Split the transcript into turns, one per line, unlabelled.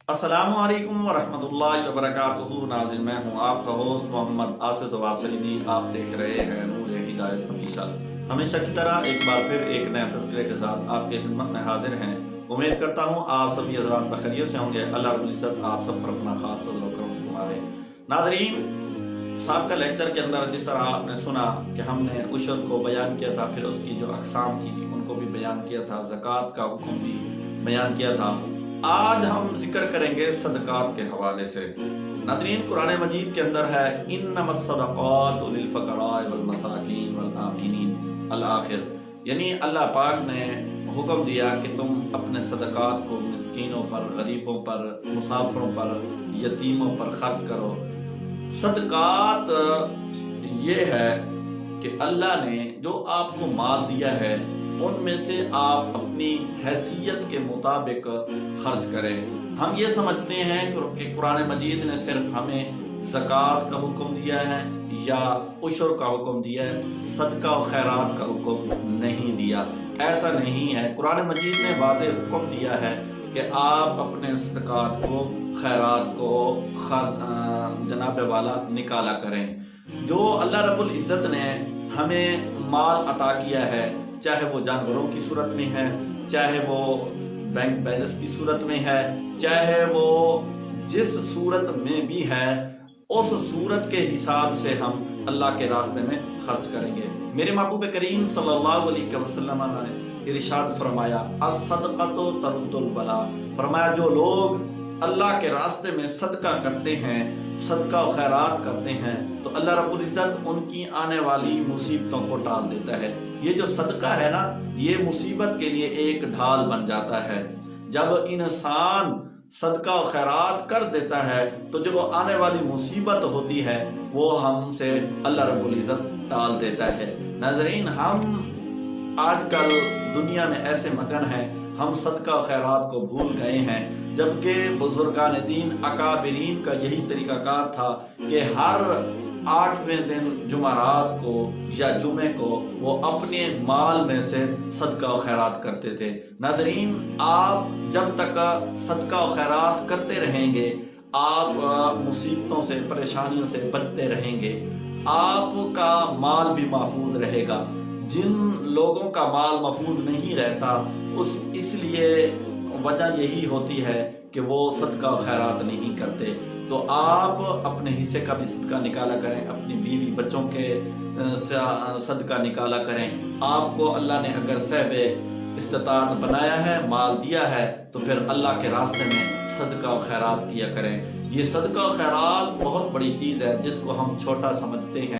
अस्सलामु अलैकुम वरहमतुल्लाहि वबरकातुहू। नाज़रीन, मैं हूँ आपका होस्ट मोहम्मद आसिफ वासलिदी। आप देख रहे हैं नूर हिदायत ऑफिशियल। हमेशा की तरह एक बार फिर एक नए तज़किरे के साथ आपके खिदमत में हाजिर हैं। उम्मीद करता हूँ आप सभी हज़रात बखैरियत से होंगे। अल्लाह रब्बुल इज़्ज़त आप सब पर अपना खास फज़ल व करम फरमाए। नाज़रीन, साहब का लेक्चर के अंदर जिस तरह आपने सुना कि हमने उशर को बयान किया था, फिर उसकी जो अक़साम थी उनको भी बयान किया था, ज़कात का हुक्म भी बयान किया था। आज हम जिक्र करेंगे सदकात के हवाले से। नाज़रीन, कुरान मजीद के अंदर है इन्नमस सदक़ातु लिल फ़क़राइ वल मसाकीन वल आमिनीन अल आखिर, यानी अल्लाह पाक ने हुक्म दिया कि तुम अपने सदकात को मिस्कीनों पर, गरीबों पर, मुसाफिरों पर, यतीमों पर खर्च करो। सदकात ये है कि अल्लाह ने जो आपको माल दिया है उनमें से आप अपनी हैसियत के मुताबिक खर्च करें। हम ये समझते हैं कि कुरान मजीद ने सिर्फ हमें ज़कात का हुक्म दिया है या उशर का हुक्म दिया है, सदका और खैरात का हुक्म नहीं दिया। ऐसा नहीं है। कुरान मजीद ने वाज़ेह हुक्म दिया है कि आप अपने सदकात को, खैरात को जनाब वाला निकाला करें। जो अल्लाह रब्बुल इज़्ज़त ने हमें माल अता किया है, चाहे वो जानवरों की सूरत में है, चाहे वो बैंक बैलेंस की सूरत में है, चाहे वो जिस सूरत में भी है, उस सूरत के हिसाब से हम अल्लाह के रास्ते में खर्च करेंगे। मेरे महबूब करीम सल्लल्लाहु अलैहि वसल्लम ने इरशाद फरमाया अस-सदक़तु तरुद्दुल बला। फरमाया जो लोग अल्लाह के रास्ते में सदका करते हैं, सदका और खैरात करते हैं, तो अल्लाह रब्बुल इज़्ज़त उनकी आने वाली मुसीबतों को टाल देता है। ये जो सदका है ना, ये मुसीबत के लिए एक ढाल बन जाता है। जब इंसान सदका और खैरात कर देता है तो जो आने वाली मुसीबत होती है वो हमसे अल्लाह रब्बुल इज़्ज़त टाल देता है। नाज़रीन, हम आजकल दुनिया में ऐसे मगन हैं, हम सदका और खैरात को भूल गए हैं, जबकि बुजुर्गान दीन अकाबिरीन का यही तरीक़ाकार था कि हर 8वें दिन जुमारात को या जुमे को वो अपने माल में से सदका और खैरात करते थे। नाज़रीन, आप जब तक सदका और खैरात करते रहेंगे, आप मुसीबतों से, परेशानियों से बचते रहेंगे, आपका माल भी महफूज रहेगा। जिन लोगों का माल महफूज नहीं रहता, इसलिए वजह यही होती है कि वो सदका और खैरात नहीं करते। तो आप अपने हिस्से का भी सदका निकाला करें, अपनी बीवी बच्चों के सदका निकाला करें। आपको अल्लाह ने अगर सहबे इस्तिताअत बनाया है, माल दिया है, तो फिर अल्लाह के रास्ते में सदका और खैरात किया करें। ये सदका और खैरात बहुत बड़ी चीज़ है जिसको हम छोटा समझते हैं।